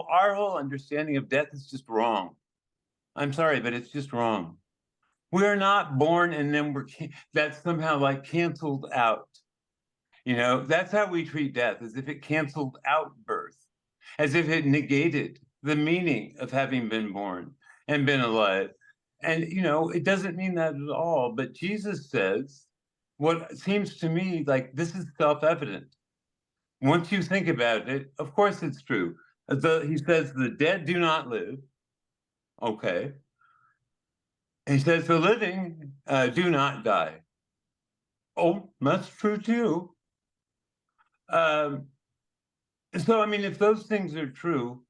our whole understanding of death is just wrong. I'm sorry, but it's just wrong. We're not born and then that's somehow like canceled out. That's how we treat death, as if it canceled out birth, as if it negated the meaning of having been born and been alive. And, it doesn't mean that at all. But Jesus says what seems to me like this is self-evident. Once you think about it, of course it's true. He says the dead do not live. Okay. He says the living do not die. Oh, that's true too. So, I mean, if those things are true,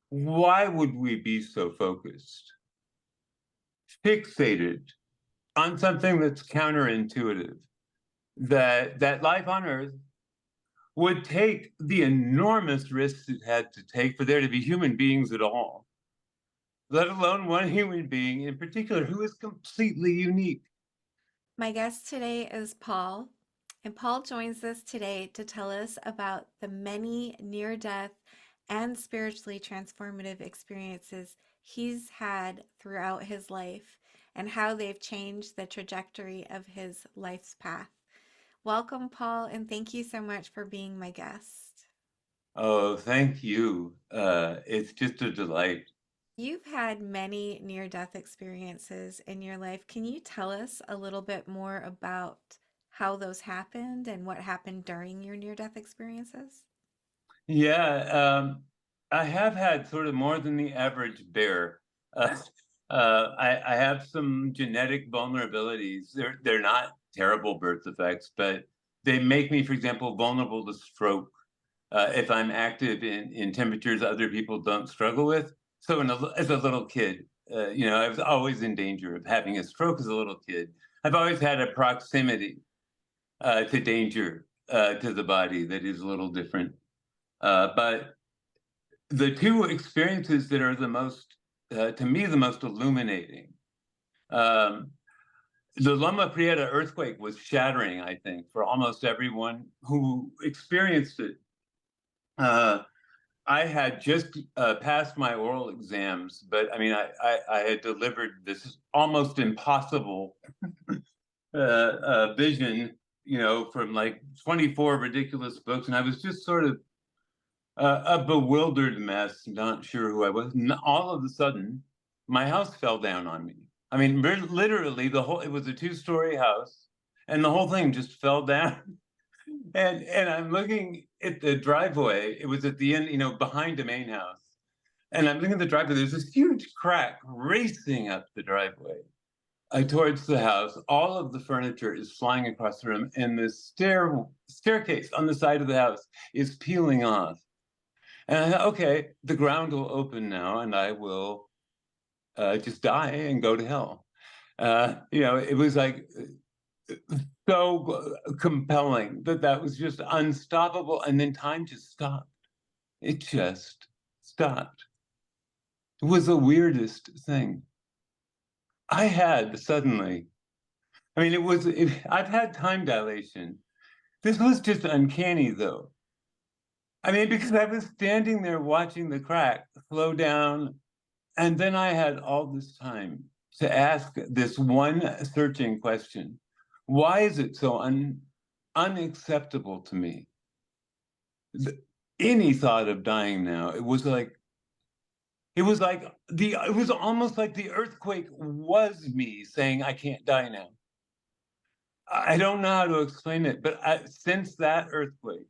why would we be so focused, fixated on something that's counterintuitive, that life on Earth would take the enormous risks it had to take for there to be human beings at all, let alone one human being in particular who is completely unique? My guest today is Paul, and Paul joins us today to tell us about the many near-death and spiritually transformative experiences he's had throughout his life and how they've changed the trajectory of his life's path. Welcome, Paul, and thank you so much for being my guest. Oh, thank you. It's just a delight. You've had many near-death experiences in your life. Can you tell us a little bit more about how those happened and what happened during your near-death experiences? Yeah, I have had sort of more than the average bear. Uh, I have some genetic vulnerabilities. They're not terrible birth defects, but they make me, for example, vulnerable to stroke if I'm active in temperatures other people don't struggle with. So as a little kid, I was always in danger of having a stroke as a little kid. I've always had a proximity to danger to the body that is a little different. But the two experiences that are the most, to me, the most illuminating. Um, the Loma Prieta earthquake was shattering, I think, for almost everyone who experienced it. I had just passed my oral exams, but I mean, I had delivered this almost impossible vision, from like 24 ridiculous books, and I was just sort of a bewildered mess, not sure who I was. And all of a sudden, my house fell down on me. I mean, literally, it was a 2-story house, and the whole thing just fell down. And I'm looking at the driveway. It was at the end, behind the main house. And I'm looking at the driveway. There's this huge crack racing up the driveway towards the house. All of the furniture is flying across the room, and the staircase on the side of the house is peeling off. And I thought, okay, the ground will open now, and I will just die and go to hell. It was like so compelling that was just unstoppable. And then time just stopped. It just stopped. It was the weirdest thing. I had suddenly, I mean, I've had time dilation. This was just uncanny, though. I mean, because I was standing there watching the crack slow down, and then I had all this time to ask this one searching question. Why is it so unacceptable to me? Any thought of dying now, it was almost like the earthquake was me saying, I can't die now. I don't know how to explain it, but since that earthquake,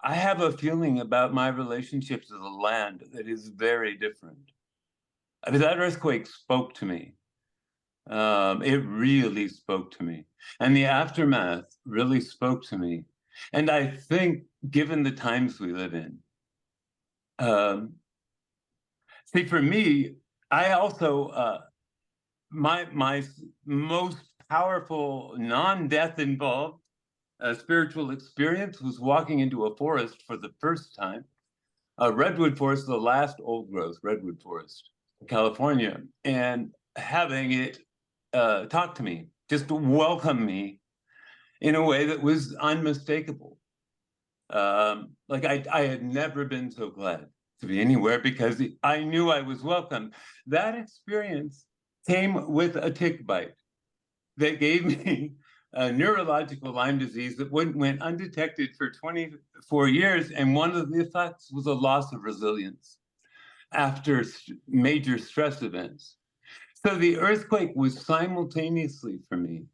I have a feeling about my relationship to the land that is very different. I mean, that earthquake spoke to me. It really spoke to me. And the aftermath really spoke to me. And I think, given the times we live in, see, for me, I also, my most powerful non-death involved spiritual experience was walking into a forest for the first time, a redwood forest, the last old growth redwood forest in California, and having it talk to me, just welcome me in a way that was unmistakable. Like I had never been so glad to be anywhere because I knew I was welcome. That experience came with a tick bite that gave me a neurological Lyme disease that went undetected for 24 years. And one of the effects was a loss of resilience after major stress events. So the earthquake was simultaneously for me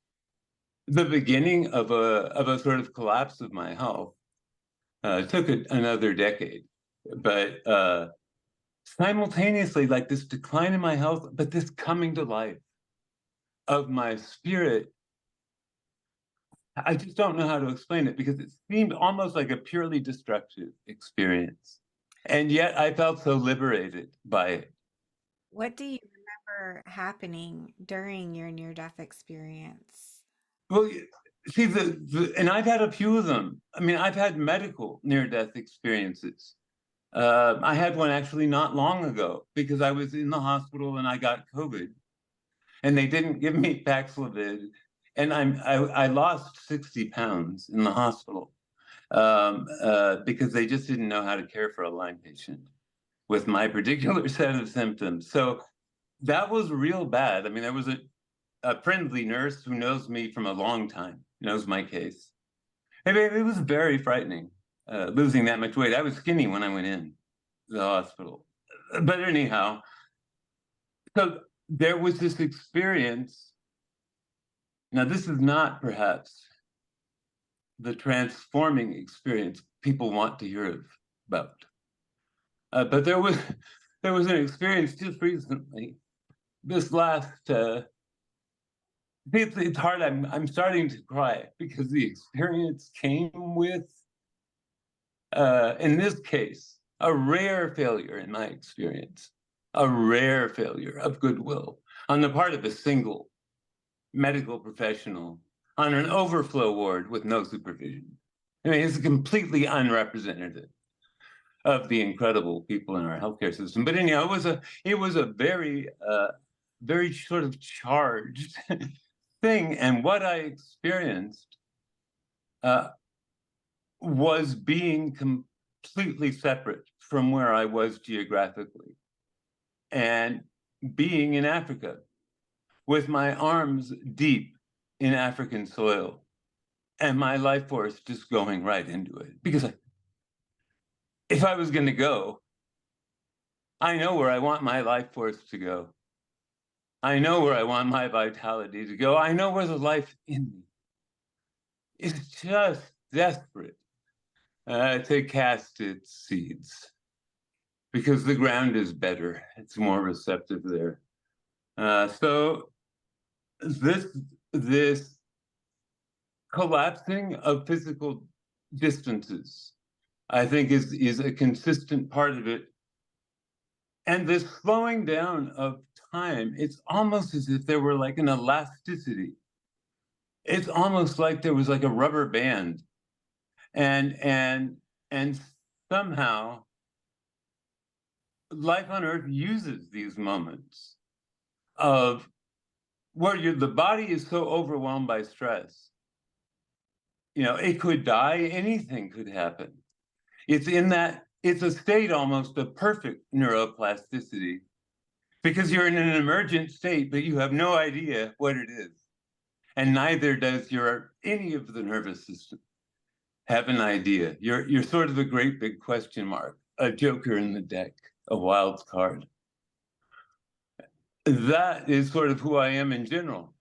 the beginning of a sort of collapse of my health. It took another decade, but simultaneously, like this decline in my health, but this coming to life of my spirit. I just don't know how to explain it because it seemed almost like a purely destructive experience. And yet I felt so liberated by it. What do you remember happening during your near-death experience? Well, see, and I've had a few of them. I mean, I've had medical near-death experiences. I had one actually not long ago because I was in the hospital and I got COVID, and they didn't give me Paxlovid, and I lost 60 pounds in the hospital because they just didn't know how to care for a Lyme patient with my particular set of symptoms. So that was real bad. I mean, there was a friendly nurse who knows me from a long time, knows my case. It was very frightening, losing that much weight. I was skinny when I went in the hospital. But anyhow, so there was this experience. Now, this is not perhaps the transforming experience people want to hear about. But there was an experience just recently, this last it's hard. I'm starting to cry because the experience came with, in this case, a rare failure in my experience, a rare failure of goodwill on the part of a single medical professional on an overflow ward with no supervision. I mean, it's completely unrepresentative of the incredible people in our healthcare system. But anyhow, it was a very very sort of charged thing, and what I experienced was being completely separate from where I was geographically, and being in Africa with my arms deep in African soil and my life force just going right into it. Because if I was going to go, I know where I want my life force to go. I know where I want my vitality to go. I know where the life in me is just desperate to cast its seeds because the ground is better. It's more receptive there. So this collapsing of physical distances, I think, is a consistent part of it. And this slowing down of time, it's almost as if there were like an elasticity. It's almost like there was like a rubber band, and somehow life on Earth uses these moments of where the body is so overwhelmed by stress. You know, it could die, anything could happen. It's a state almost of perfect neuroplasticity because you're in an emergent state, but you have no idea what it is. And neither does any of the nervous system have an idea. You're sort of a great big question mark, a joker in the deck, a wild card. That is sort of who I am in general,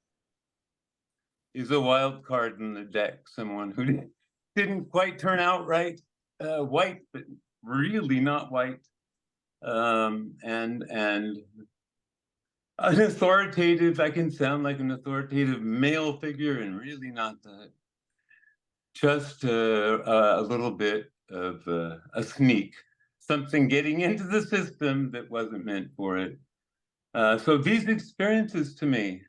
is a wild card in the deck, someone who didn't quite turn out right, white, but really not white, and an authoritative. I can sound like an authoritative male figure, and really not that. Just a little bit of a sneak, something getting into the system that wasn't meant for it. So these experiences to me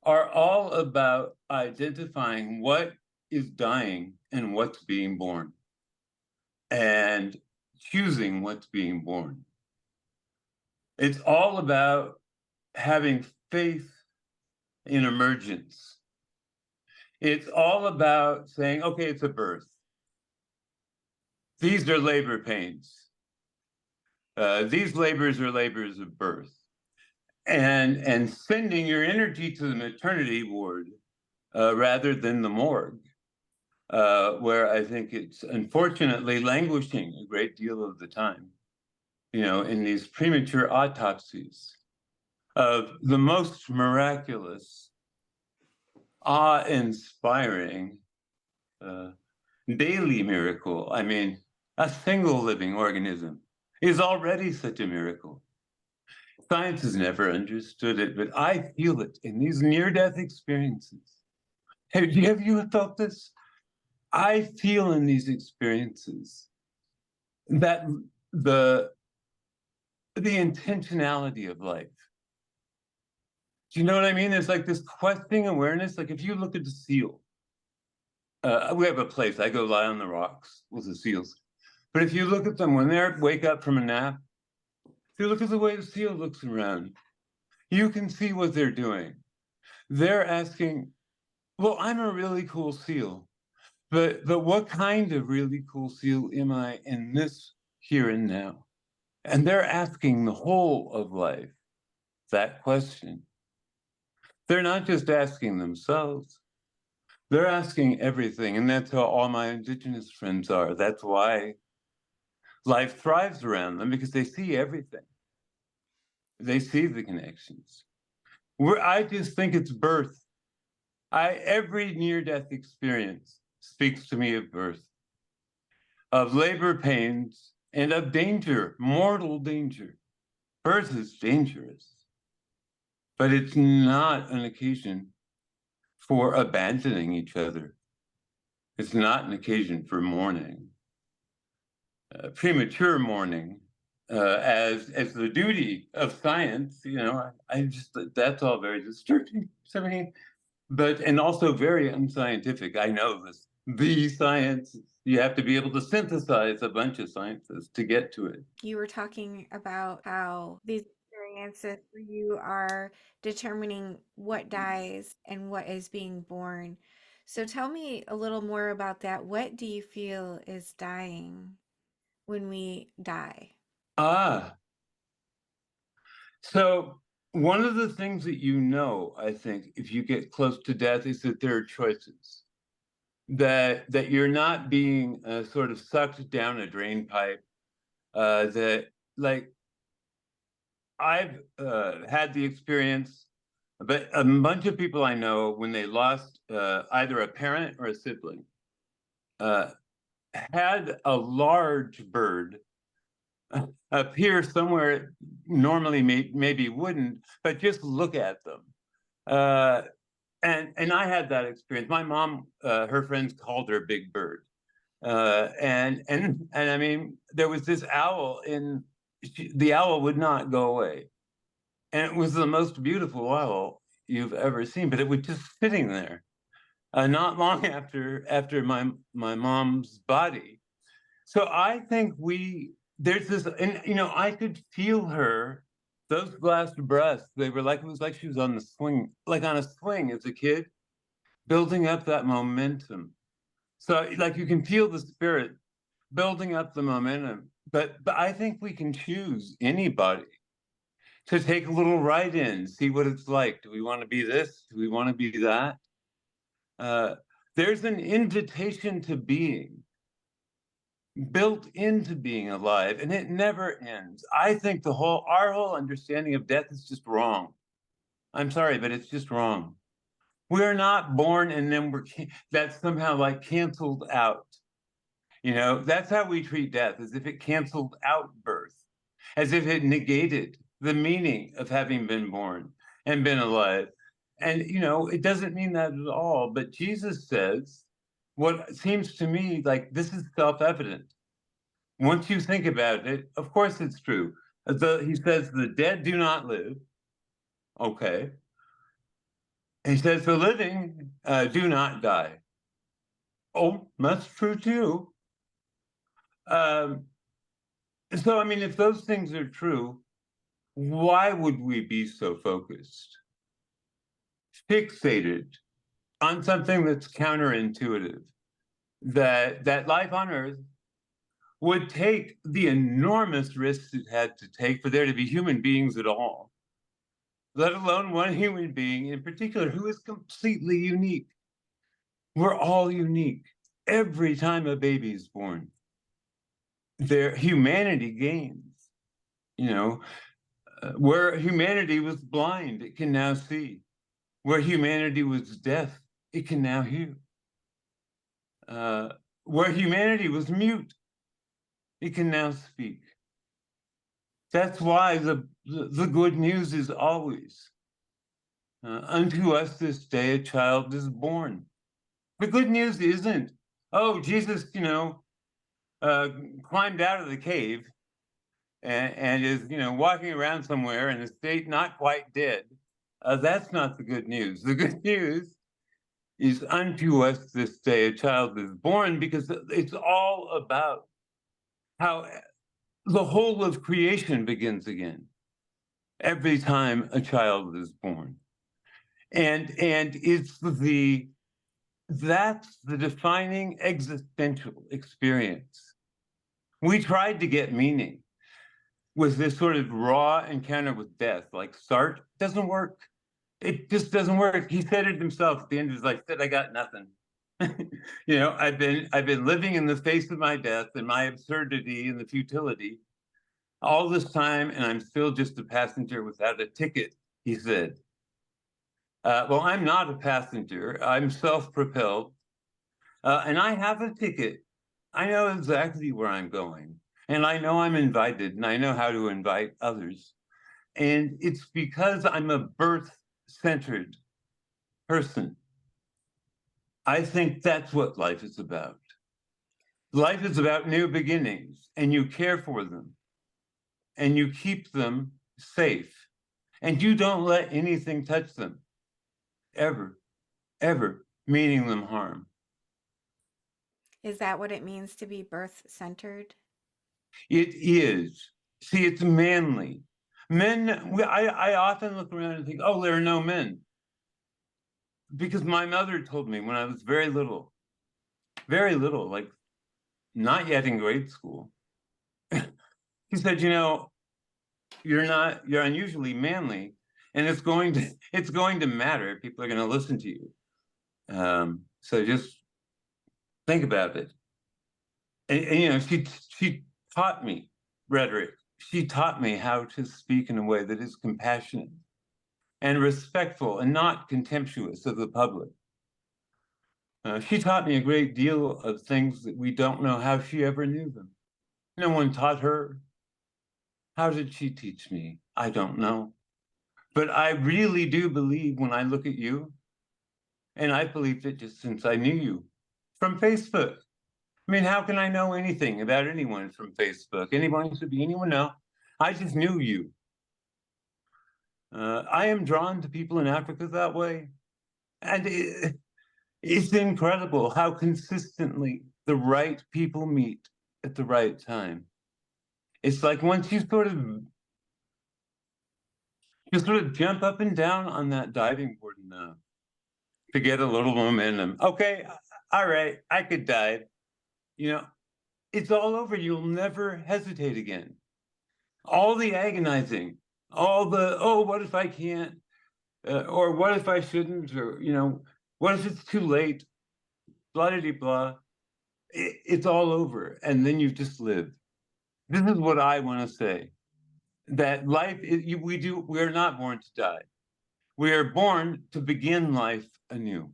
are all about identifying what is dying and what's being born, and choosing what's being born. It's all about having faith in emergence. It's all about saying, okay, it's a birth. These are labor pains. These labors are labors of birth. And sending your energy to the maternity ward rather than the morgue, where I think it's unfortunately languishing a great deal of the time, in these premature autopsies of the most miraculous, awe-inspiring, uh, daily miracle. I mean, a single living organism is already such a miracle. Science has never understood it, but I feel it in these near-death experiences. Have you felt this? I feel in these experiences that the the intentionality of life. Do you know what I mean? There's like this questing awareness. Like if you look at the seal, we have a place. I go lie on the rocks with the seals. But if you look at them when they wake up from a nap, if you look at the way the seal looks around, you can see what they're doing. They're asking, well, I'm a really cool seal, but what kind of really cool seal am I in this here and now? And they're asking the whole of life that question. They're not just asking themselves, they're asking everything. And that's how all my indigenous friends are. That's why life thrives around them, because they see everything. They see the connections. I just think it's birth. Every near-death experience speaks to me of birth, of labor pains, and of danger, mortal danger. Birth is dangerous, but it's not an occasion for abandoning each other. It's not an occasion for mourning, premature mourning, as the duty of science. I just, that's all very disturbing to me, and also very unscientific. I know this. The science, you have to be able to synthesize a bunch of sciences to get to it. You were talking about how these experiences for you are determining what dies and what is being born. So tell me a little more about that. What do you feel is dying when we die? Ah, so one of the things that I think, if you get close to death, is that there are choices. That you're not being sort of sucked down a drain pipe. That like I've had the experience, but a bunch of people I know, when they lost either a parent or a sibling, uh, had a large bird appear somewhere it normally maybe wouldn't, but just look at them. Uh, and I had that experience. My mom, her friends called her Big Bird. And I mean, there was this owl, and the owl would not go away, and it was the most beautiful owl you've ever seen. But it was just sitting there, not long after my mom's body. So I think there's this, and I could feel her. Those last breaths, they were like, it was like she was on the swing, like on a swing as a kid, building up that momentum. So like you can feel the spirit building up the momentum. But I think we can choose anybody to take a little ride in, see what it's like. Do we want to be this? Do we want to be that? Uh, there's an invitation to being built into being alive, and it never ends. I think our whole understanding of death is just wrong. I'm sorry, but it's just wrong. We're not born and then that's somehow like canceled out. That's how we treat death, as if it canceled out birth, as if it negated the meaning of having been born and been alive. And, it doesn't mean that at all. But Jesus says, what seems to me like this is self evident. Once you think about it, of course it's true. He says, the dead do not live. Okay. He says, the living do not die. Oh, that's true too. Um, so, I mean, if those things are true, why would we be so focused, fixated on something that's counterintuitive? That life on Earth would take the enormous risks it had to take for there to be human beings at all, let alone one human being in particular who is completely unique. We're all unique. Every time a baby is born, their humanity gains. You know, where humanity was blind, it can now see. Where humanity was deaf, it can now hear. Where humanity was mute, it can now speak. That's why the good news is always, unto us this day a child is born. The good news isn't, oh, Jesus, climbed out of the cave and is, walking around somewhere in a state not quite dead. That's not the good news. The good news is unto us this day a child is born, because it's all about how the whole of creation begins again every time a child is born. And that's the defining existential experience. We tried to get meaning with this sort of raw encounter with death, like Sartre. Doesn't work. It just doesn't work. He said it himself at the end of his life. Said, "I got nothing." I've been living in the face of my death and my absurdity and the futility all this time, and I'm still just a passenger without a ticket, he said. Well, I'm not a passenger. I'm self-propelled, and I have a ticket. I know exactly where I'm going, and I know I'm invited, and I know how to invite others. And it's because I'm a birth-centered person. I think that's what life is about. Life is about new beginnings, and you care for them, and you keep them safe, and you don't let anything touch them, ever, ever, meaning them harm. Is that what it means to be birth-centered? It is. See, it's manly. I often look around and think, oh, there are no men. Because my mother told me when I was very little, like not yet in grade school, she said, you're unusually manly, and it's going to matter. People are going to listen to you. So just think about it. And she taught me rhetoric. She taught me how to speak in a way that is compassionate and respectful and not contemptuous of the public. She taught me a great deal of things that we don't know how she ever knew them. No one taught her. How did she teach me? I don't know. But I really do believe when I look at you, and I've believed it just since I knew you from Facebook. I mean, how can I know anything about anyone from Facebook? Anyone should be anyone? No, I just knew you. I am drawn to people in Africa that way. And it's incredible how consistently the right people meet at the right time. It's like once you sort of jump up and down on that diving board enough to get a little momentum. Okay, all right, I could dive. You know, it's all over. You'll never hesitate again. All the agonizing, all the, oh, what if I can't? Or what if I shouldn't? Or, what if it's too late? Blah, blah, blah. It's all over. And then you've just lived. This is what I want to say, that life, we're not born to die. We are born to begin life anew,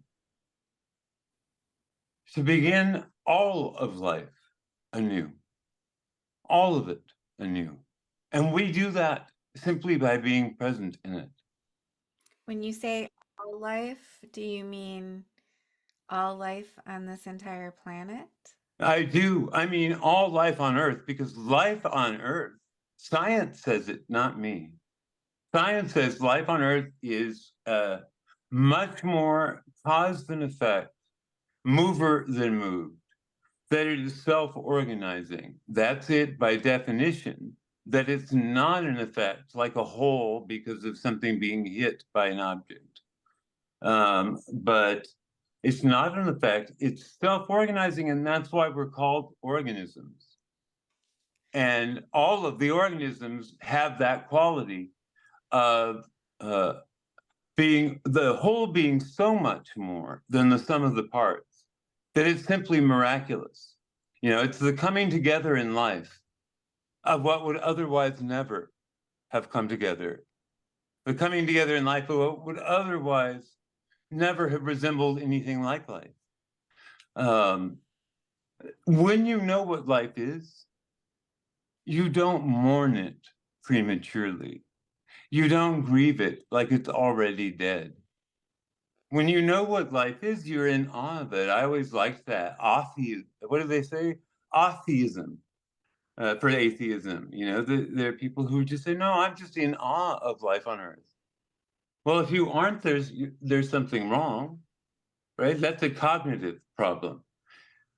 to begin all of life anew, all of it anew. And we do that simply by being present in it. When you say all life, do you mean all life on this entire planet? I do. I mean, all life on Earth, because life on Earth, science says it, not me. Science says life on Earth is much more cause than effect, mover than moved, that it is self-organizing. That's it by definition, that it's not an effect like a whole because of something being hit by an object. But it's not an effect, it's self-organizing, and that's why we're called organisms. And all of the organisms have that quality of being the whole being so much more than the sum of the parts that it's simply miraculous. It's the coming together in life of what would otherwise never have come together. The coming together in life of what would otherwise never have resembled anything like life. When you know what life is, you don't mourn it prematurely. You don't grieve it like it's already dead. When you know what life is, you're in awe of it. I always liked that. What do they say? Atheism for atheism. There are people who just say, no, I'm just in awe of life on Earth. Well, if you aren't, there's something wrong, right? That's a cognitive problem.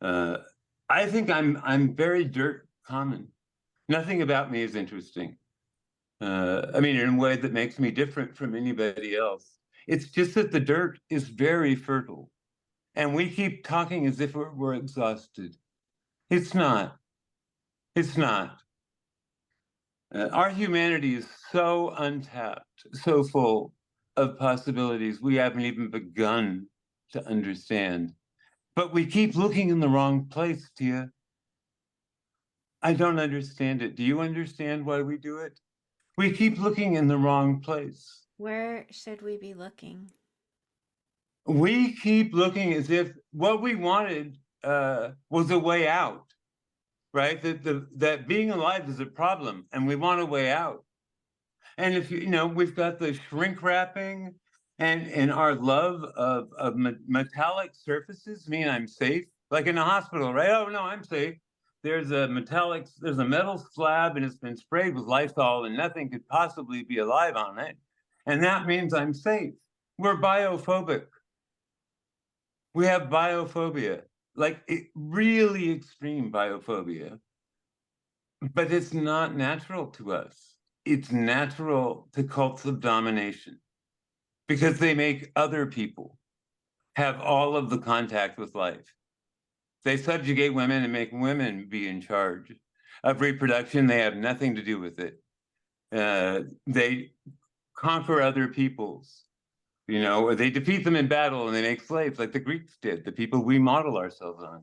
I think I'm very dirt common. Nothing about me is interesting. In a way that makes me different from anybody else. It's just that the dirt is very fertile. And we keep talking as if we're exhausted. It's not. It's not. Our humanity is so untapped, so full of possibilities we haven't even begun to understand. But we keep looking in the wrong place, Tia. I don't understand it. Do you understand why we do it? We keep looking in the wrong place. Where should we be looking? We keep looking as if what we wanted was a way out, right? That being alive is a problem, and we want a way out. And if we've got the shrink wrapping and our love of metallic surfaces mean I'm safe, like in a hospital, right? Oh no, I'm safe. There's a metal slab and it's been sprayed with Lysol and nothing could possibly be alive on it. And that means I'm safe. We're biophobic. We have biophobia, like really extreme biophobia, but it's not natural to us. It's natural to cults of domination because they make other people have all of the contact with life. They subjugate women and make women be in charge of reproduction. They have nothing to do with it. They conquer other peoples. They defeat them in battle and they make slaves like the Greeks did, the people we model ourselves on.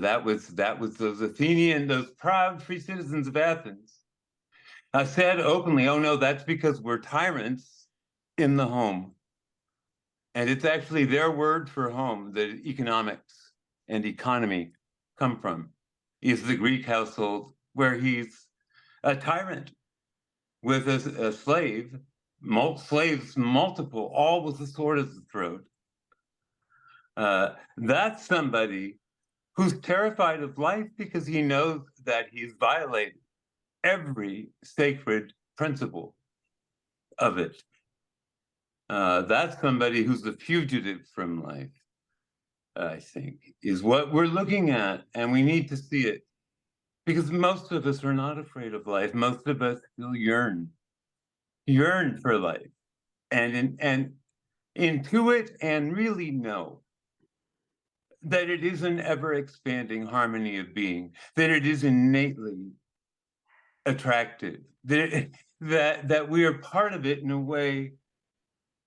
That was those proud free citizens of Athens said openly, oh no, that's because we're tyrants in the home. And it's actually their word for home that economics and economy come from, is the Greek household where he's a tyrant with a slave, slaves multiple, all with a sword at the throat. That's somebody who's terrified of life because he knows that he's violated every sacred principle of it. That's somebody who's a fugitive from life, I think, is what we're looking at, and we need to see it. Because most of us are not afraid of life. Most of us still yearn for life, and intuit and really know that it is an ever-expanding harmony of being, that it is innately attractive, that we are part of it in a way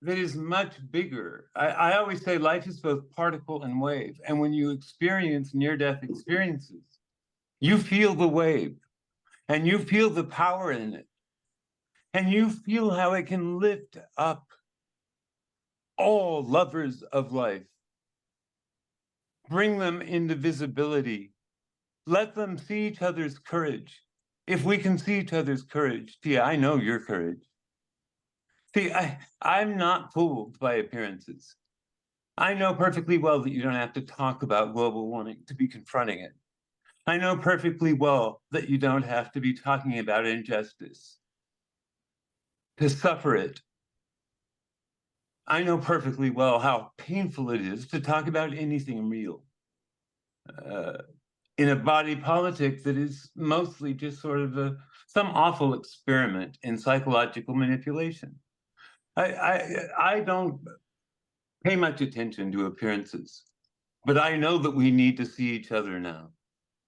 that is much bigger. I always say life is both particle and wave. And when you experience near-death experiences, you feel the wave and you feel the power in it. And you feel how it can lift up all lovers of life, bring them into visibility, let them see each other's courage. If we can see each other's courage, Tia, I know your courage. See, I'm not fooled by appearances. I know perfectly well that you don't have to talk about global warming to be confronting it. I know perfectly well that you don't have to be talking about injustice to suffer it. I know perfectly well how painful it is to talk about anything real in a body politic that is mostly just sort of some awful experiment in psychological manipulation. I don't pay much attention to appearances, but I know that we need to see each other now.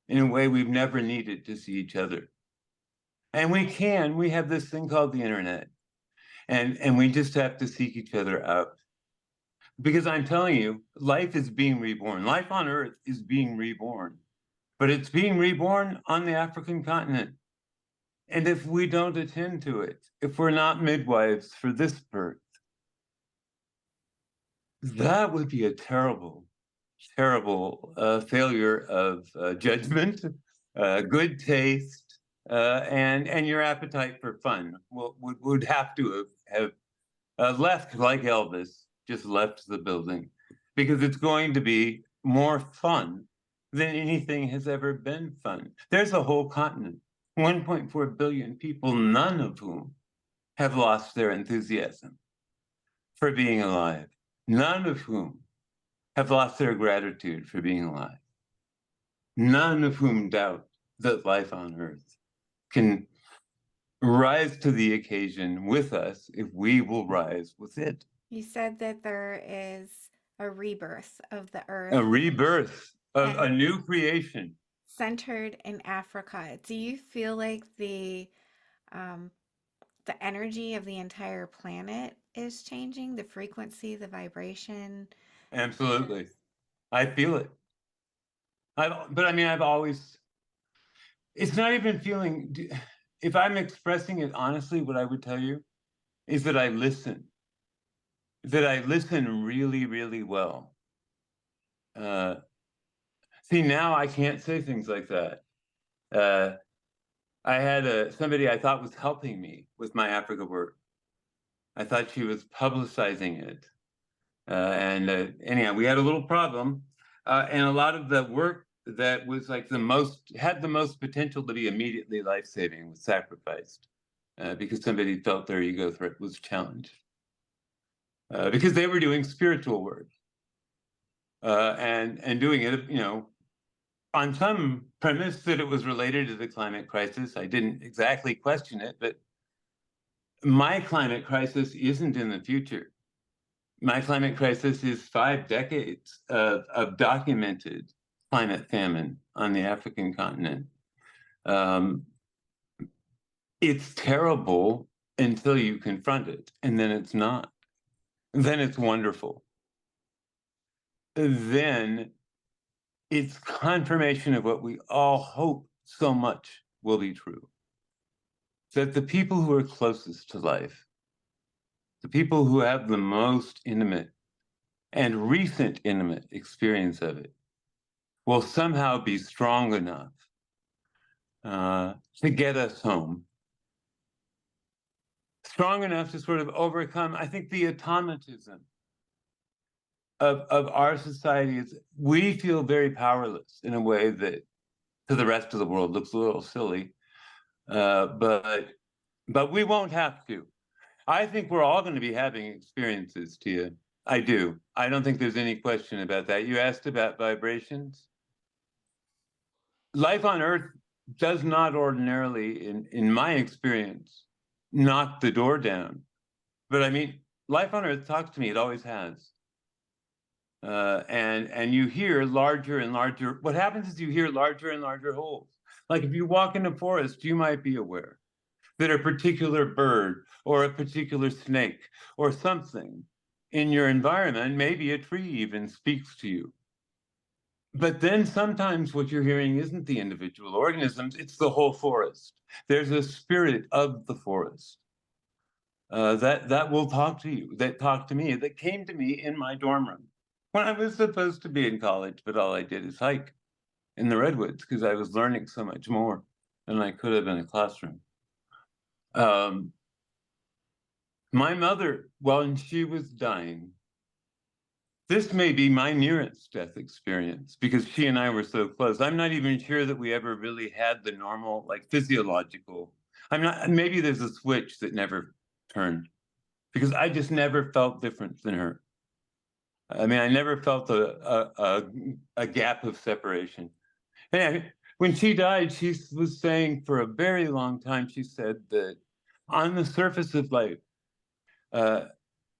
in a way we've never needed to see each other. And we have this thing called the internet, and we just have to seek each other out. Because I'm telling you, life is being reborn. Life on Earth is being reborn, but it's being reborn on the African continent. And if we don't attend to it, if we're not midwives for this birth, that would be a terrible, terrible failure of judgment, good taste, and your appetite for fun would have to have left like Elvis, just left the building, because it's going to be more fun than anything has ever been fun. There's a whole continent, 1.4 billion people, none of whom have lost their enthusiasm for being alive, none of whom have lost their gratitude for being alive, none of whom doubt that life on Earth can rise to the occasion with us if we will rise with it. You said that there is a rebirth of the A earth rebirth, and a it's new creation. centered in Africa. Do you feel like um, the energy of the entire planet is changing? The frequency, the vibration? Absolutely. I feel it. But I mean, I've always, it's not even feeling, if I'm expressing it honestly, what I would tell you is that that I listen really, really well. Uh, See, now I can't say things like that. Uh, I had somebody I thought was helping me with my Africa work. I thought she was publicizing it. And anyhow, we had a little problem. And a lot of the work that was like had the most potential to be immediately life-saving was sacrificed because somebody felt their ego threat was challenged. Because they were doing spiritual work and doing it, on some premise that it was related to the climate crisis. I didn't exactly question it, but my climate crisis isn't in the future. My climate crisis is 5 decades of documented climate famine on the African continent. Um, it's terrible until you confront it, and then it's not. Then it's wonderful. Then it's confirmation of what we all hope so much will be true. That the people who are closest to life, the people who have the most intimate and recent intimate experience of it, will somehow be strong enough to get us home. Strong enough to sort of overcome, I think, the automatism of our society is we feel very powerless in a way that to the rest of the world looks a little silly, but we won't have to. I think we're all going to be having experiences, Tia. I do. I don't think there's any question about that. You asked about vibrations. Life on Earth does not ordinarily, in my experience, knock the door down. But I mean, life on Earth talks to me. It always has. And you hear larger and larger. What happens is you hear larger and larger holes. Like if you walk in a forest, you might be aware that a particular bird or a particular snake or something in your environment, maybe a tree even, speaks to you. But then sometimes what you're hearing isn't the individual organisms, it's the whole forest. There's a spirit of the forest that will talk to you, that talked to me, that came to me in my dorm room when I was supposed to be in college, but all I did is hike in the redwoods because I was learning so much more than I could have in a classroom. My mother, when she was dying, this may be my nearest death experience because she and I were so close. I'm not even sure that we ever really had the normal, like physiological. I'm not, maybe there's a switch that never turned because I just never felt different than her. I mean, I never felt a gap of separation. And when she died, she was saying for a very long time, she said that on the surface of life, uh,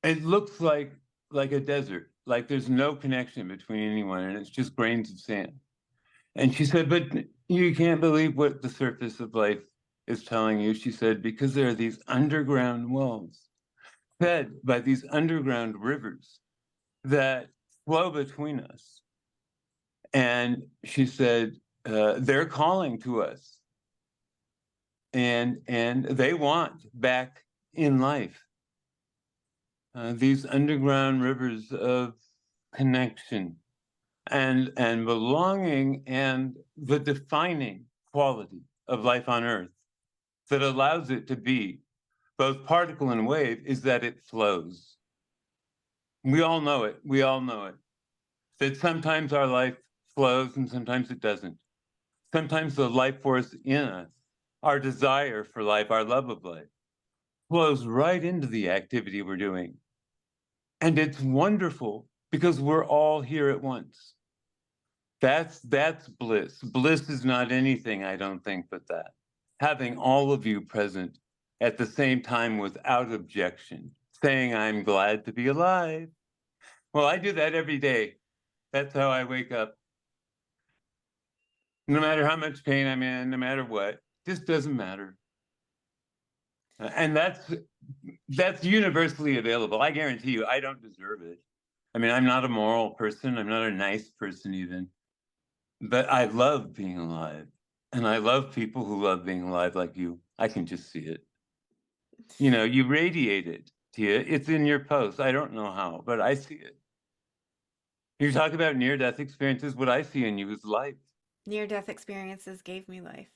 it looks like a desert, like there's no connection between anyone, and it's just grains of sand. And she said, but You can't believe what the surface of life is telling you, she said, because there are these underground wells fed by these underground rivers that flow between us. And she said, they're calling to us, and they want back in life these underground rivers of connection and belonging, and the defining quality of life on earth that allows it to be both particle and wave is that it flows. We all know it. We all know it. That sometimes our life flows and sometimes it doesn't. Sometimes the life force in us, our desire for life, our love of life, flows right into the activity we're doing. And it's wonderful because we're all here at once. That's bliss. Bliss is not anything, I don't think, but that. Having all of you present at the same time without objection, saying, I'm glad to be alive. Well, I do that every day. That's how I wake up. No matter how much pain I'm in, no matter what, this doesn't matter. And that's universally available. I guarantee you, I don't deserve it. I mean, I'm not a moral person. I'm not a nice person even. But I love being alive. And I love people who love being alive like you. I can just see it. You know, you radiate it, Tia. It's in your post. I don't know how, but I see it. You talk about near-death experiences. What I see in you is life. Near-death experiences gave me life.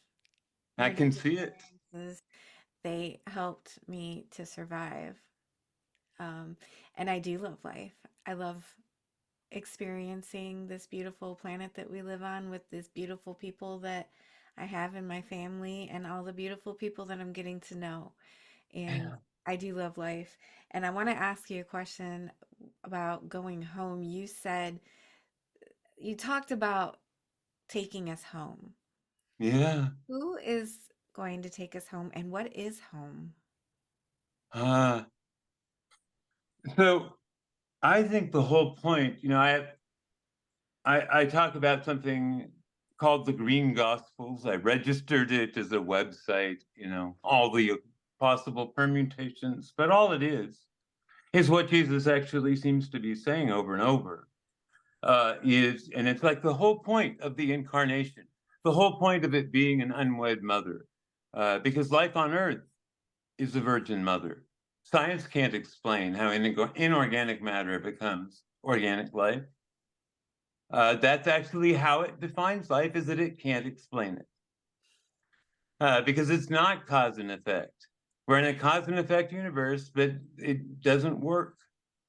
I Near-death can see it. experiences, they helped me to survive. Um, and I do love life. I love experiencing this beautiful planet that we live on with these beautiful people that I have in my family and all the beautiful people that I'm getting to know. And Yeah. I do love life. And I want to ask you a question about going home. You said, you talked about taking us home. Yeah. Who is going to take us home and what is home? Uh, so I think the whole point, you know, I talk about something called the Green Gospels. I registered it as a website, you know, all the possible permutations, but all it is what Jesus actually seems to be saying over and over. And it's like the whole point of the incarnation, the whole point of it being an unwed mother, because life on earth is a virgin mother. Science can't explain how inorganic matter becomes organic life. That's actually how it defines life, is that it can't explain it. Because it's not cause and effect. We're in a cause and effect universe, but it doesn't work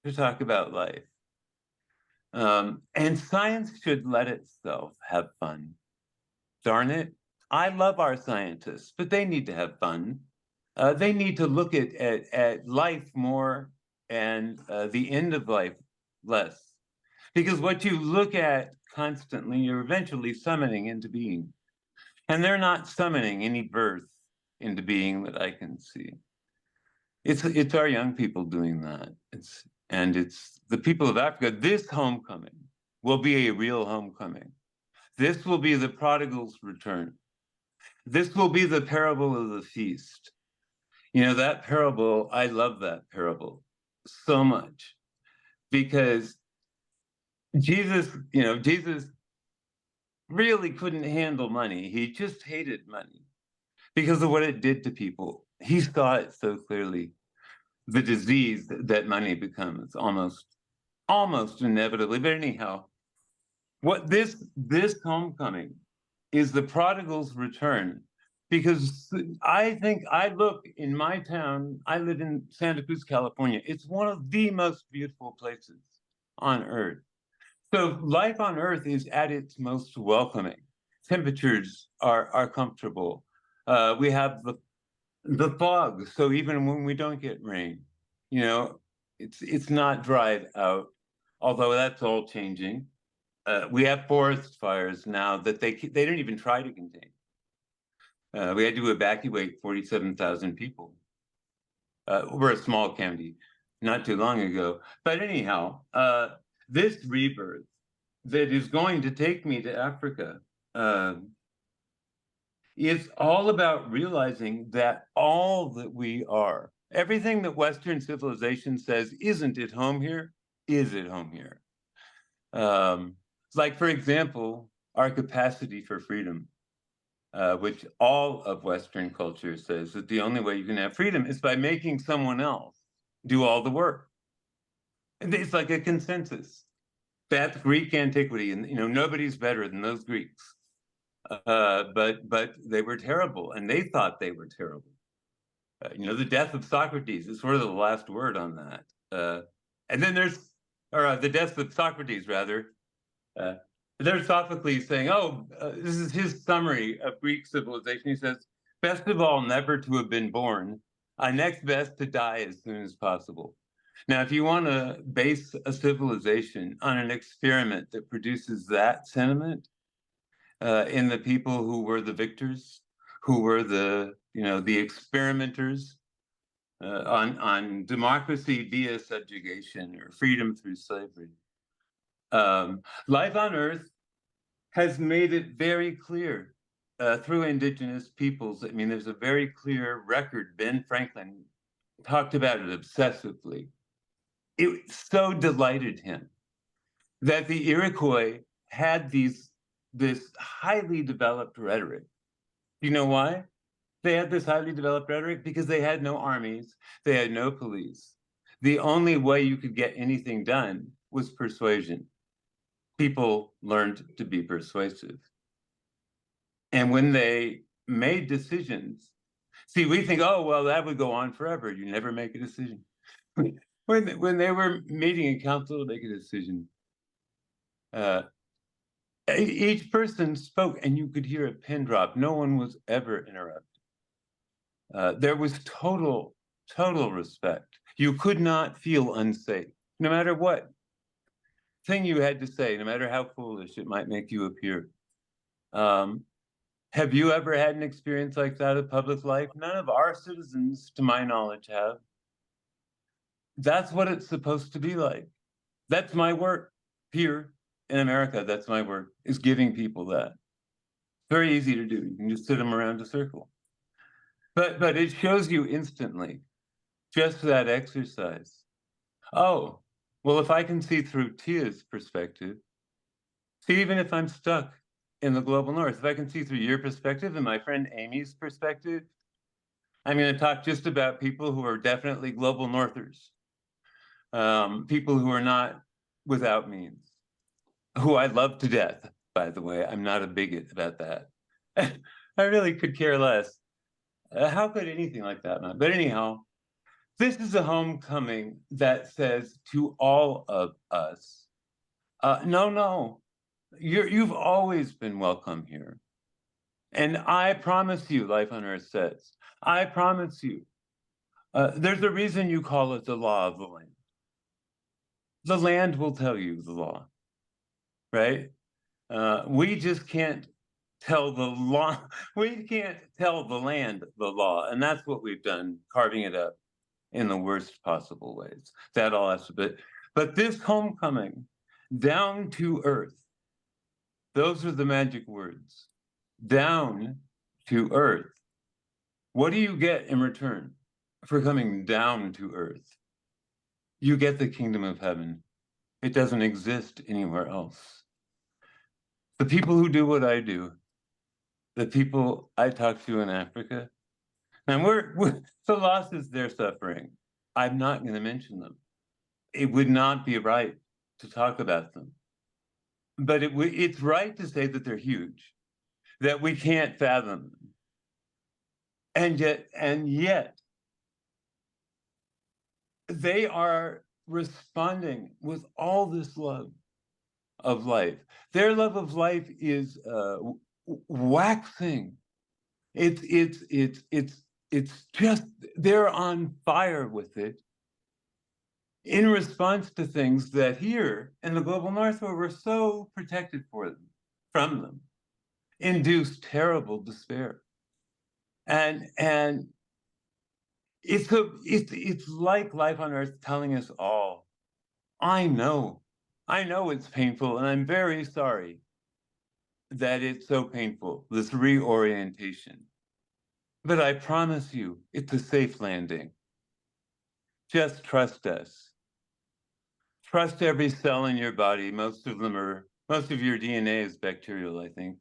to talk about life. And science should let itself have fun. Darn it. I love our scientists, but they need to have fun. They need to look at life more and the end of life less. Because what you look at constantly, you're eventually summoning into being. And they're not summoning any birth into being that I can see. It's our young people doing that. It's the people of Africa. This homecoming will be a real homecoming. This will be the prodigal's return. This will be the parable of the feast. You know, that parable, I love that parable so much because Jesus really couldn't handle money. He just hated money because of what it did to people. He saw it so clearly, the disease that money becomes almost inevitably. But anyhow, what this homecoming is the prodigal's return. Because I think I look in my town, I live in Santa Cruz, California. It's one of the most beautiful places on earth. So life on earth is at its most welcoming. Temperatures are comfortable. We have the fog, so even when we don't get rain, you know, it's not dried out. Although that's all changing. We have forest fires now that they don't even try to contain. We had to evacuate 47,000 people. We're a small county, not too long ago. But anyhow, this rebirth that is going to take me to Africa, uh, It's all about realizing that all that we are, everything that Western civilization says isn't at home here, is at home here. Um, like, for example, our capacity for freedom, which all of Western culture says that the only way you can have freedom is by making someone else do all the work. And it's like a consensus. That's Greek antiquity, and nobody's better than those Greeks. But they were terrible, and they thought they were terrible. The death of Socrates is sort of the last word on that. And then the death of Socrates, rather. Uh, there's Sophocles saying, "Oh, this is his summary of Greek civilization." He says, "Best of all, never to have been born. Next best to die as soon as possible." Now, if you want to base a civilization on an experiment that produces that sentiment, in the people who were the victors, who were the experimenters, on democracy via subjugation or freedom through slavery. Life on Earth has made it very clear through indigenous peoples. I mean, there's a very clear record. Ben Franklin talked about it obsessively. It so delighted him that the Iroquois had this highly developed rhetoric. You know why? They had this highly developed rhetoric because they had no armies, they had no police. The only way you could get anything done was persuasion. People learned to be persuasive. And when they made decisions, see, we think, oh, well, that would go on forever. You never make a decision. When they were meeting in council to make a decision, each person spoke and you could hear a pin drop. No one was ever interrupted. There was total respect. You could not feel unsafe, no matter what thing you had to say, no matter how foolish it might make you appear. Have you ever had an experience like that of public life? None of our citizens, to my knowledge, have. That's what it's supposed to be like. That's my work here in America. That's my work, is giving people that. Very easy to do. You can just sit them around a circle. But it shows you instantly, just that exercise. Oh, well, if I can see through Tia's perspective, see, even if I'm stuck in the global north, if I can see through your perspective and my friend Amy's perspective, I'm going to talk just about people who are definitely global northers, people who are not without means, who I love to death, by the way. I'm not a bigot about that. I really could care less. How could anything like that not? But anyhow, this is a homecoming that says to all of us, no, you've always been welcome here. And I promise you, Life on Earth says, I promise you, there's a reason you call it the law of the land. The land will tell you the law, right? We just can't tell the law. We can't tell the land the law. And that's what we've done, carving it up in the worst possible ways. That all has to be. But this homecoming, down to earth, those are the magic words. Down to earth. What do you get in return for coming down to earth? You get the kingdom of heaven. It doesn't exist anywhere else. The people who do what I do, the people I talk to in Africa, and we're the losses they're suffering, I'm not going to mention them. It would not be right to talk about them. But it's right to say that they're huge, that we can't fathom them. And yet, they are responding with all this love of life. Their love of life is waxing. It's just, they're on fire with it in response to things that here in the global north, where we're so protected from them, induce terrible despair. And it's like Life on Earth telling us all, I know it's painful, and I'm very sorry that it's so painful, this reorientation. But I promise you, it's a safe landing. Just trust us. Trust every cell in your body. Most of your DNA is bacterial, I think.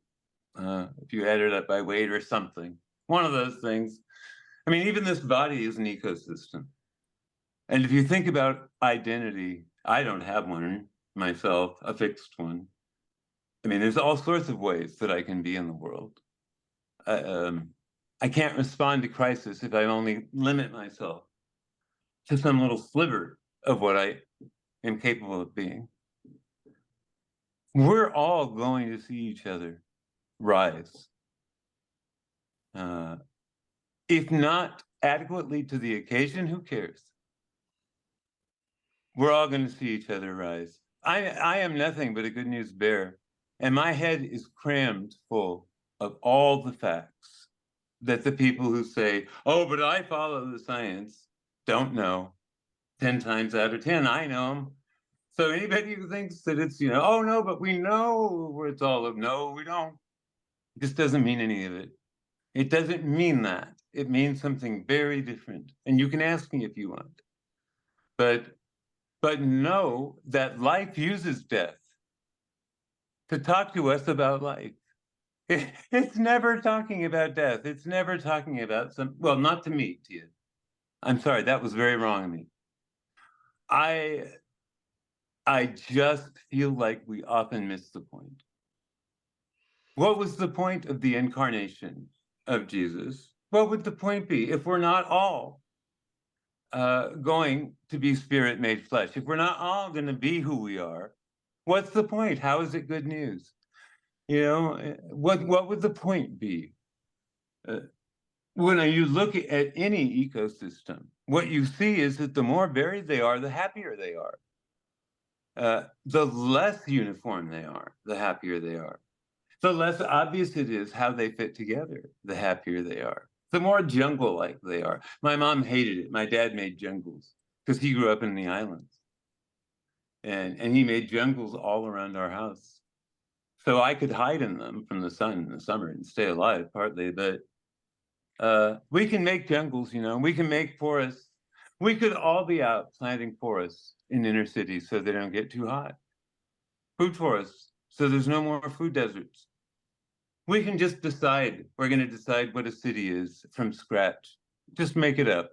If you add it up by weight or something, one of those things. I mean, even this body is an ecosystem. And if you think about identity, I don't have one myself, a fixed one. I mean, there's all sorts of ways that I can be in the world. I can't respond to crisis if I only limit myself to some little sliver of what I am capable of being. We're all going to see each other rise. If not adequately to the occasion, who cares? We're all going to see each other rise. I am nothing but a good news bear, and my head is crammed full of all the facts that the people who say, oh, but I follow the science, don't know. 10 times out of 10, I know them. So anybody who thinks that it's, oh no, but we know where it's all of, no, we don't. This doesn't mean any of it. It doesn't mean that. It means something very different. And you can ask me if you want. But know that life uses death to talk to us about life. It's never talking about death. It's never talking about well, not to me, Tia. I'm sorry, that was very wrong of me. I just feel like we often miss the point. What was the point of the incarnation of Jesus? What would the point be if we're not all going to be spirit made flesh? If we're not all going to be who we are, what's the point? How is it good news? What would the point be? When you look at any ecosystem, what you see is that the more varied they are, the happier they are. The less uniform they are, the happier they are. The less obvious it is how they fit together, the happier they are. The more jungle-like they are. My mom hated it. My dad made jungles because he grew up in the islands. And he made jungles all around our house. So I could hide in them from the sun in the summer and stay alive partly, but we can make jungles, we can make forests. We could all be out planting forests in inner cities so they don't get too hot. Food forests, so there's no more food deserts. We can just decide, we're going to decide what a city is from scratch. Just make it up.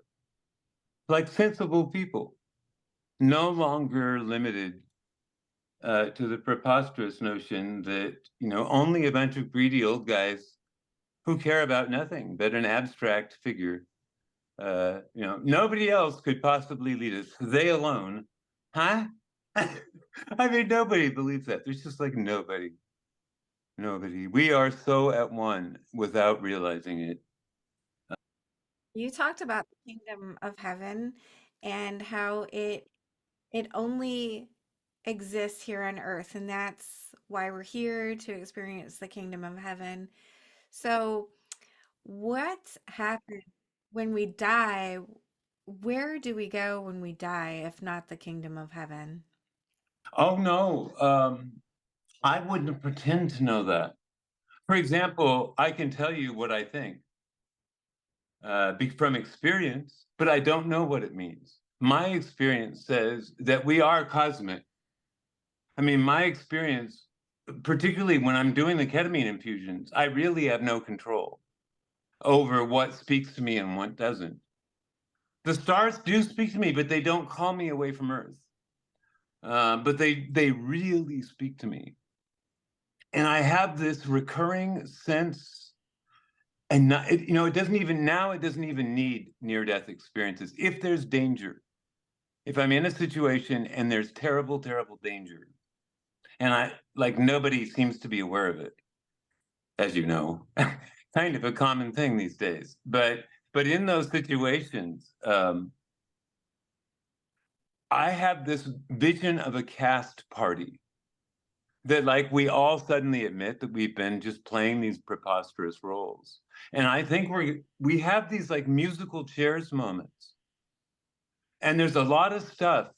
Like sensible people, no longer limited to the preposterous notion that, only a bunch of greedy old guys who care about nothing but an abstract figure. Nobody else could possibly lead us. They alone, huh? I mean, nobody believes that. There's just like nobody. We are so at one without realizing it. You talked about the kingdom of heaven and how it only exists here on earth, and that's why we're here to experience the kingdom of heaven. So, what happens when we die? Where do we go when we die if not the kingdom of heaven? Oh no, I wouldn't pretend to know that. For example, I can tell you what I think from experience, but I don't know what it means. My experience says that we are cosmic. I mean, my experience, particularly when I'm doing the ketamine infusions, I really have no control over what speaks to me and what doesn't. The stars do speak to me, but they don't call me away from Earth. But they really speak to me. And I have this recurring sense, and it doesn't even need near-death experiences. If there's danger, if I'm in a situation and there's terrible, terrible danger, and nobody seems to be aware of it, as you know, kind of a common thing these days. But in those situations, I have this vision of a cast party that we all suddenly admit that we've been just playing these preposterous roles. And I think we have these musical chairs moments. And there's a lot of stuff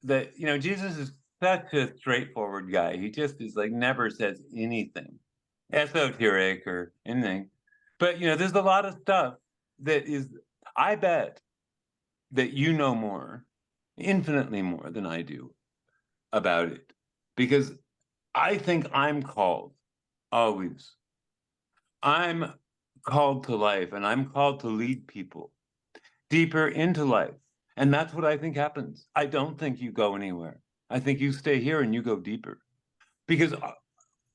that, Jesus is such a straightforward guy. He just is never says anything. esoteric or anything. But there's a lot of stuff that is, I bet that you know more, infinitely more than I do about it. Because I think I'm called always. I'm called to life and I'm called to lead people deeper into life. And that's what I think happens. I don't think you go anywhere. I think you stay here and you go deeper because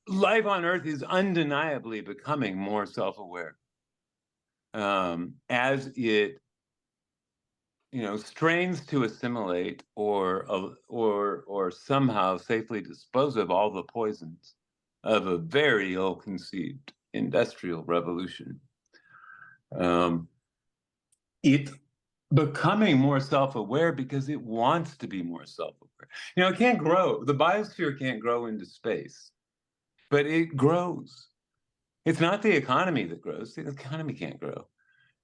life on earth is undeniably becoming more self-aware as it strains to assimilate or somehow safely dispose of all the poisons of a very ill-conceived industrial revolution. It's becoming more self-aware because it wants to be more self-aware. It can't grow. The biosphere can't grow into space, but it grows. It's not the economy that grows. The economy can't grow.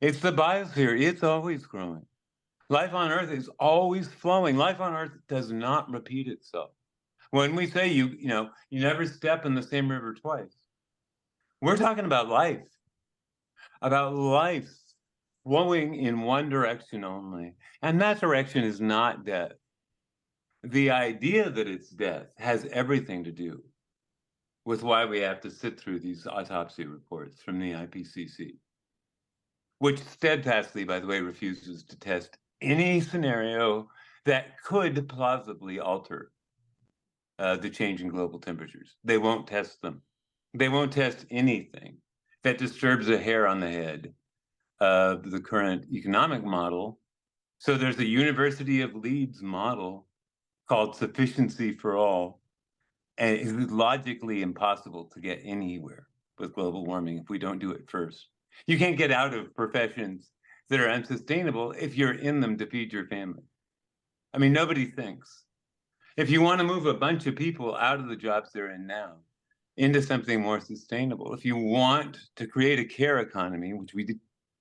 It's the biosphere. It's always growing. Life on Earth is always flowing. Life on Earth does not repeat itself. When we say you never step in the same river twice, we're talking about life flowing in one direction only. And that direction is not death. The idea that it's death has everything to do with why we have to sit through these autopsy reports from the IPCC, which steadfastly, by the way, refuses to test any scenario that could plausibly alter the change in global temperatures. They won't test them. They won't test anything that disturbs a hair on the head of the current economic model. So there's a University of Leeds model called sufficiency for all, and it's logically impossible to get anywhere with global warming if we don't do it first. You can't get out of professions that are unsustainable if you're in them to feed your family. I mean, nobody thinks. If you want to move a bunch of people out of the jobs they're in now into something more sustainable, if you want to create a care economy, which we did,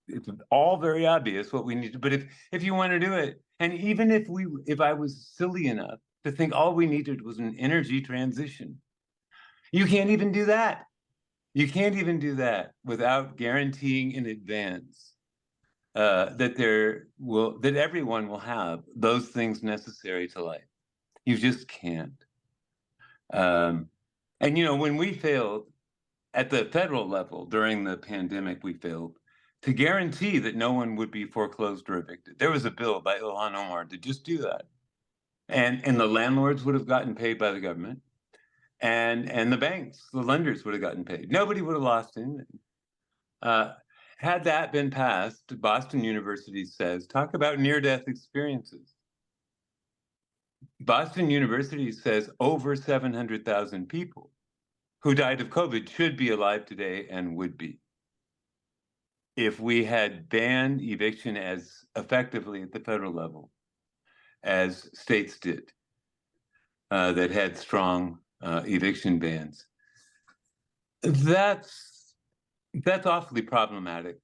it's all very obvious what we need to, but if you want to do it, and even if I was silly enough to think all we needed was an energy transition, you can't even do that. You can't even do that without guaranteeing in advance that everyone will have those things necessary to life. You just can't. And when we failed at the federal level during the pandemic, we failed to guarantee that no one would be foreclosed or evicted. There was a bill by Ilhan Omar to just do that, and the landlords would have gotten paid by the government, and the banks, the lenders would have gotten paid. Nobody would have lost anything. Had that been passed, Boston University says, talk about near-death experiences. Boston University says over 700,000 people who died of COVID should be alive today and would be if we had banned eviction as effectively at the federal level as states did that had strong eviction bans. That's awfully problematic.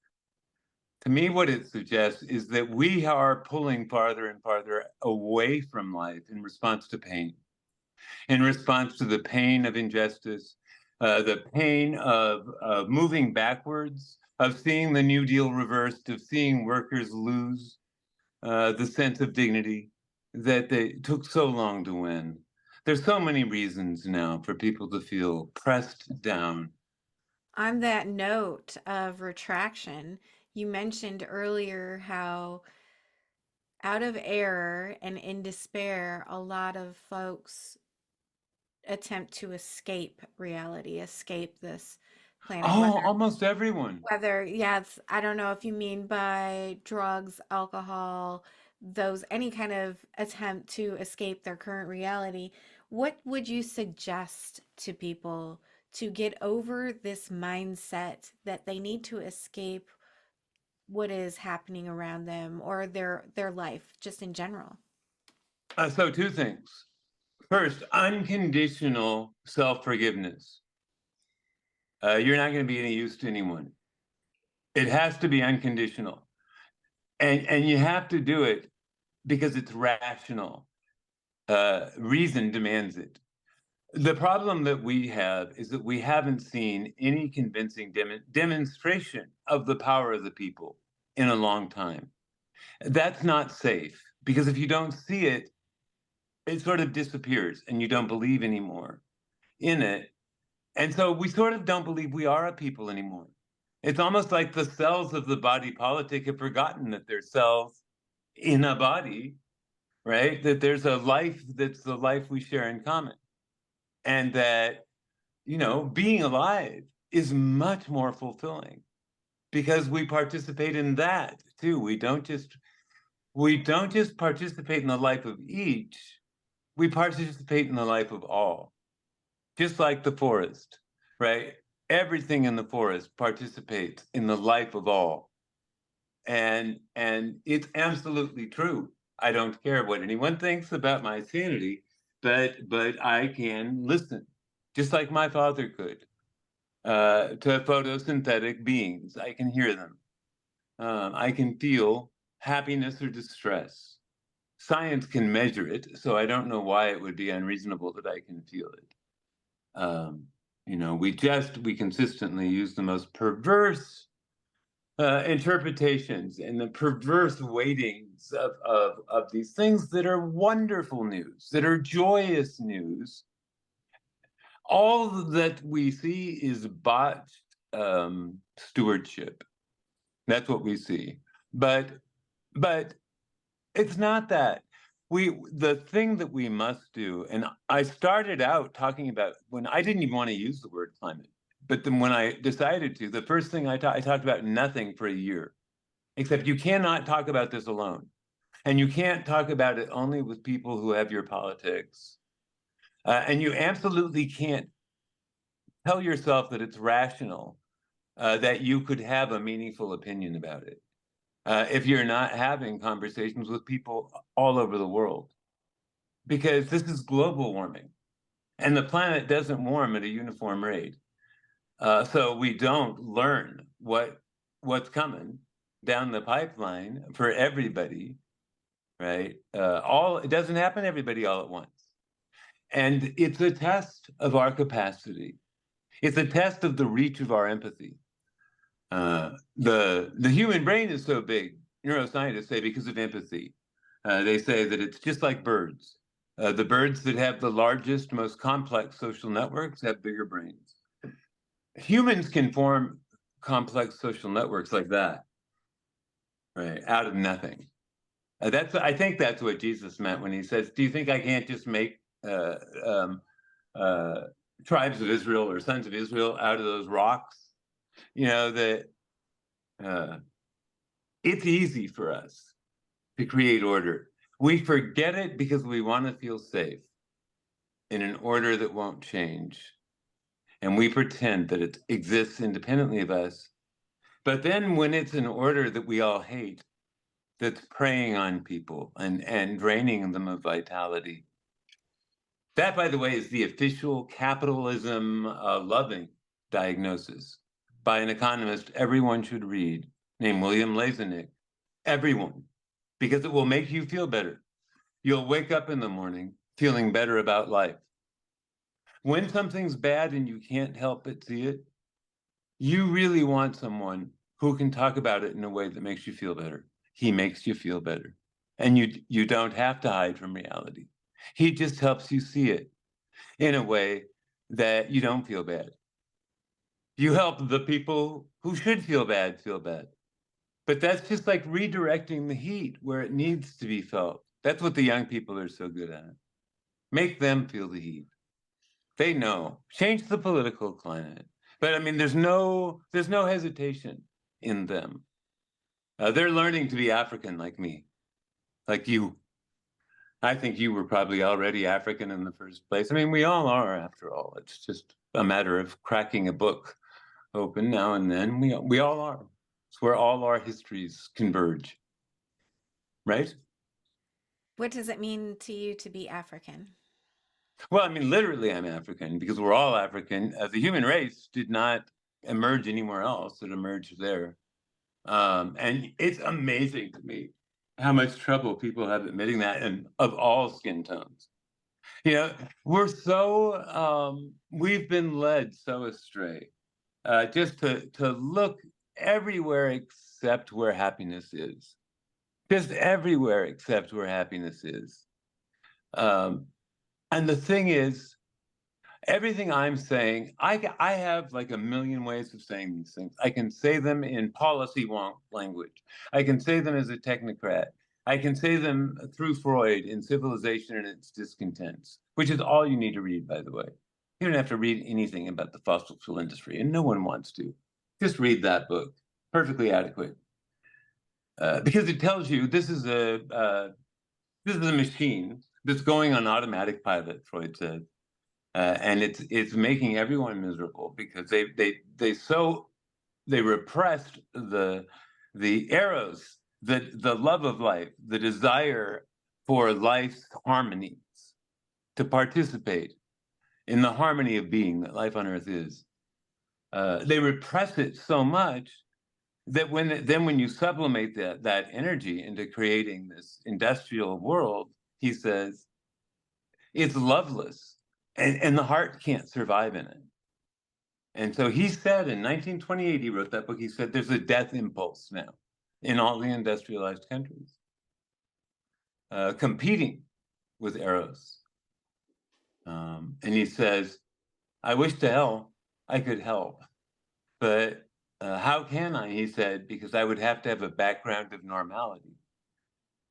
To me, what it suggests is that we are pulling farther and farther away from life in response to pain, in response to the pain of injustice, the pain of moving backwards, of seeing the New Deal reversed, of seeing workers lose the sense of dignity that they took so long to win. There's so many reasons now for people to feel pressed down. On that note of retraction, you mentioned earlier how out of error and in despair, a lot of folks attempt to escape reality, escape this planet, Oh, almost everyone. yeah, I don't know if you mean by drugs, alcohol, those, any kind of attempt to escape their current reality. What would you suggest to people to get over this mindset that they need to escape what is happening around them or their life just in general? So two things. First, unconditional self-forgiveness. You're not going to be any use to anyone. It has to be unconditional. And you have to do it because it's rational. Reason demands it. The problem that we have is that we haven't seen any convincing demonstration of the power of the people in a long time. That's not safe because if you don't see it, it sort of disappears and you don't believe anymore in it. And so we sort of don't believe we are a people anymore. It's almost like the cells of the body politic have forgotten that they're cells in a body, right? That there's a life that's the life we share in common. And that, being alive is much more fulfilling because we participate in that too. We don't just participate in the life of each, we participate in the life of all. Just like the forest, right? Everything in the forest participates in the life of all. And it's absolutely true. I don't care what anyone thinks about my sanity, but I can listen, just like my father could, to photosynthetic beings. I can hear them. I can feel happiness or distress. Science can measure it, so I don't know why it would be unreasonable that I can feel it. Um, we consistently use the most perverse interpretations and the perverse weightings of these things that are wonderful news, that are joyous news. All that we see is botched stewardship. That's what we see. But it's not that. The thing that we must do, and I started out talking about when I didn't even want to use the word climate, but then when I decided to, the first thing I talked about nothing for a year, except you cannot talk about this alone. And you can't talk about it only with people who have your politics. And you absolutely can't tell yourself that it's rational, that you could have a meaningful opinion about it, if you're not having conversations with people all over the world. Because this is global warming, and the planet doesn't warm at a uniform rate. So we don't learn what's coming down the pipeline for everybody, right? It doesn't happen to everybody all at once, and it's a test of our capacity. It's a test of the reach of our empathy. The human brain is so big. Neuroscientists say because of empathy. They say that it's just like birds. The birds that have the largest, most complex social networks have bigger brains. Humans can form complex social networks like that, right, out of nothing. I think that's what Jesus meant when he says, "Do you think I can't just make uh, tribes of Israel or sons of Israel out of those rocks?" That it's easy for us to create order. We forget it because we want to feel safe in an order that won't change. And we pretend that it exists independently of us. But then when it's an order that we all hate, that's preying on people and draining them of vitality. That, by the way, is the official capitalism loving diagnosis by an economist everyone should read named William Lazanick. Everyone, because it will make you feel better. You'll wake up in the morning feeling better about life. When something's bad and you can't help but see it, you really want someone who can talk about it in a way that makes you feel better. He makes you feel better. And you don't have to hide from reality. He just helps you see it in a way that you don't feel bad. You help the people who should feel bad feel bad. But that's just like redirecting the heat where it needs to be felt. That's what the young people are so good at. Make them feel the heat. They know. Change the political climate. But I mean, there's no hesitation in them. They're learning to be African like me, like you. I think you were probably already African in the first place. I mean, we all are, after all. It's just a matter of cracking a book open now and then. We all are. It's where all our histories converge, right? What does it mean to you to be African? Well, I mean, literally, I'm African because we're all African. The human race did not emerge anywhere else; it emerged there. And it's amazing to me how much trouble people have admitting that, and of all skin tones. You know, we've been led so astray, just to look everywhere except where happiness is. Just everywhere except where happiness is. Um, and the thing is, everything I'm saying, I have like a million ways of saying these things. I can say them in policy wonk language. I can say them as a technocrat. I can say them through Freud in Civilization and Its Discontents, which is all you need to read, by the way. You don't have to read anything about the fossil fuel industry, and no one wants to. Just read that book. Perfectly adequate. Because it tells you this is a machine that's going on automatic pilot, Freud said, and it's making everyone miserable because they repressed the eros, the love of life, the desire for life's harmonies, to participate in the harmony of being that life on earth is. They repress it so much that when you sublimate that energy into creating this industrial world, he says it's loveless, and the heart can't survive in it. And so he said in 1928, he wrote that book. He said there's a death impulse now in all the industrialized countries, competing with eros. And he says, I wish to hell I could help, but how can I? He said, because I would have to have a background of normality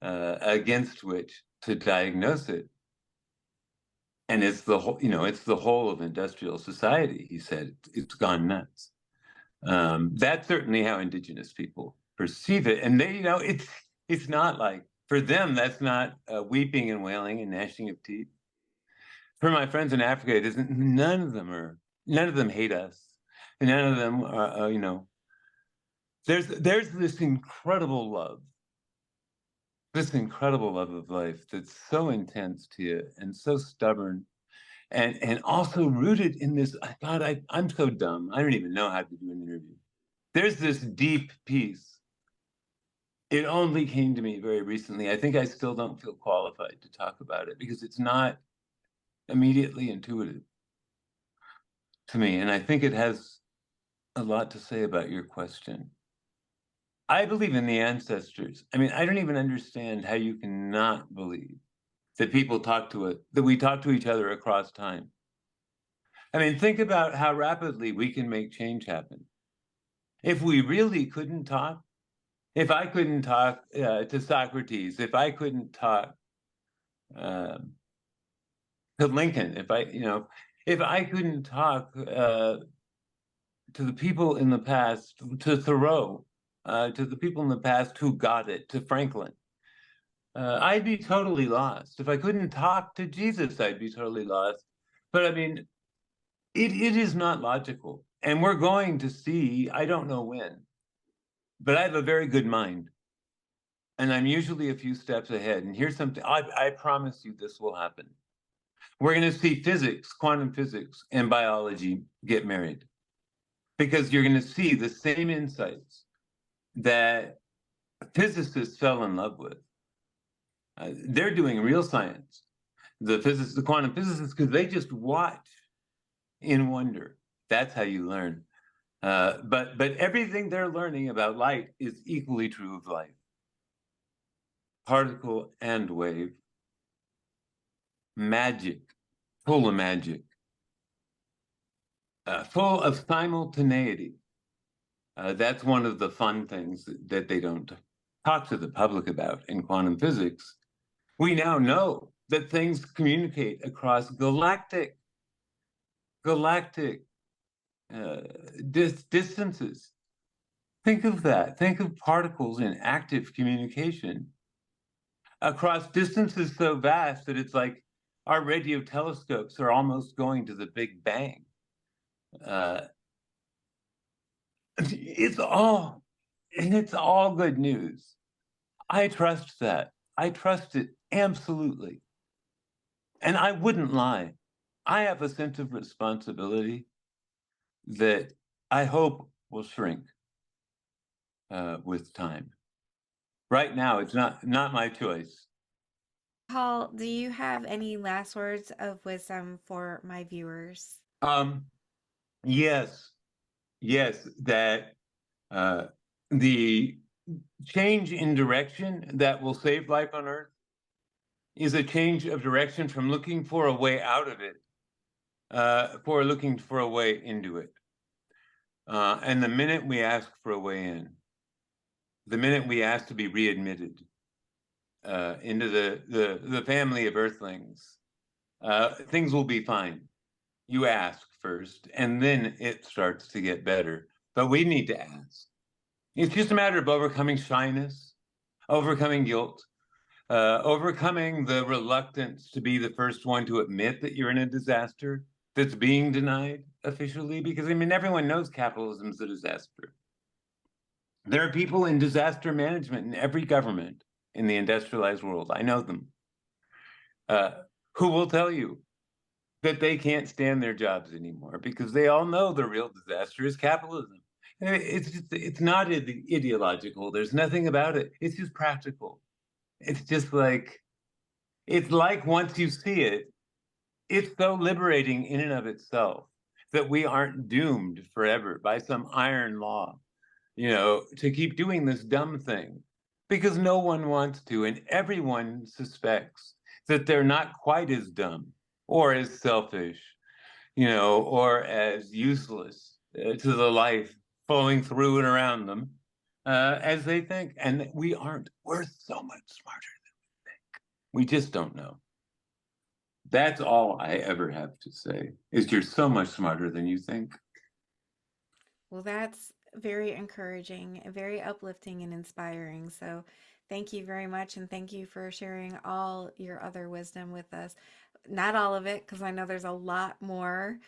against which to diagnose it. And it's the whole, it's the whole of industrial society. He said it's gone nuts. That's certainly how indigenous people perceive it, and it's not like, for them, that's not weeping and wailing and gnashing of teeth. For my friends in Africa, it isn't. None of them hate us, and none of them are. There's this incredible love of life that's so intense to you and so stubborn, and also rooted in this. God, I'm so dumb. I don't even know how to do an interview. There's this deep peace. It only came to me very recently. I think I still don't feel qualified to talk about it because it's not immediately intuitive to me. And I think it has a lot to say about your question. I believe in the ancestors. I mean, I don't even understand how you cannot believe that that we talk to each other across time. I mean, think about how rapidly we can make change happen. If we really couldn't talk, if I couldn't talk to Socrates, if I couldn't talk to Lincoln, if I couldn't talk to the people in the past, to Thoreau, to the people in the past who got it, to Franklin, I'd be totally lost. If I couldn't talk to Jesus, I'd be totally lost. But I mean, it is not logical. And we're going to see, I don't know when, but I have a very good mind. And I'm usually a few steps ahead. And here's something, I promise you this will happen. We're going to see physics, quantum physics, and biology get married, because you're going to see the same insights that physicists fell in love with. They're doing real science. The quantum physicists, because they just watch in wonder. That's how you learn. But everything they're learning about light is equally true of life. Particle and wave. Magic, full of magic. Full of simultaneity. That's one of the fun things that they don't talk to the public about in quantum physics. We now know that things communicate across galactic distances. Think of that. Think of particles in active communication across distances so vast that it's like our radio telescopes are almost going to the Big Bang. It's all good news. I trust that. I trust it absolutely. And I wouldn't lie. I have a sense of responsibility that I hope will shrink with time. Right now, it's not my choice. Paul, do you have any last words of wisdom for my viewers? Um, yes, yes, that uh, the change in direction that will save life on Earth is a change of direction from looking for a way out of it, for looking for a way into it. And the minute we ask for a way in, the minute we ask to be readmitted into the family of Earthlings, things will be fine. You ask first, and then it starts to get better. But we need to ask. It's just a matter of overcoming shyness, overcoming guilt, overcoming the reluctance to be the first one to admit that you're in a disaster that's being denied officially. Because, I mean, everyone knows capitalism's a disaster. There are people in disaster management in every government in the industrialized world. I know them, uh, who will tell you that they can't stand their jobs anymore because they all know the real disaster is capitalism. It's not ideological. There's nothing about it. It's just practical. It's just like it's like once you see it, it's so liberating in and of itself that we aren't doomed forever by some iron law, to keep doing this dumb thing because no one wants to, and everyone suspects that they're not quite as dumb or as selfish, or as useless to the life flowing through and around them as they think. And we aren't. We're so much smarter. We just don't know. That's all I ever have to say is you're so much smarter than you think. Well, that's very encouraging, very uplifting, and inspiring. So, thank you very much. And thank you for sharing all your other wisdom with us. Not all of it, because I know there's a lot more,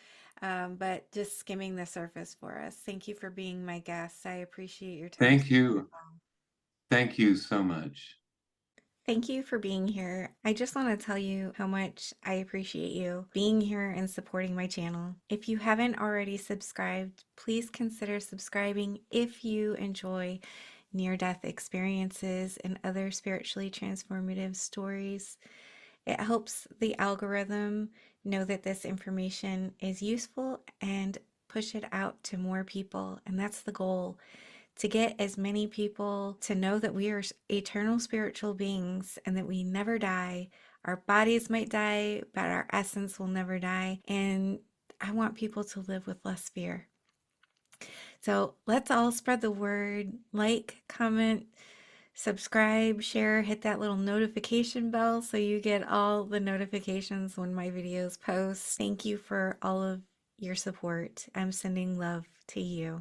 but just skimming the surface for us. Thank you for being my guest. I appreciate your time Thank today. you. Thank you so much. Thank you for being here. I just want to tell you how much I appreciate you being here and supporting my channel. If you haven't already subscribed, please consider subscribing if you enjoy near-death experiences and other spiritually transformative stories. It helps the algorithm know that this information is useful and push it out to more people, and that's the goal, to get as many people to know that we are eternal spiritual beings and that we never die. Our bodies might die, but our essence will never die. And I want people to live with less fear. So let's all spread the word, like, comment, subscribe, share, hit that little notification bell so you get all the notifications when my videos post. Thank you for all of your support. I'm sending love to you.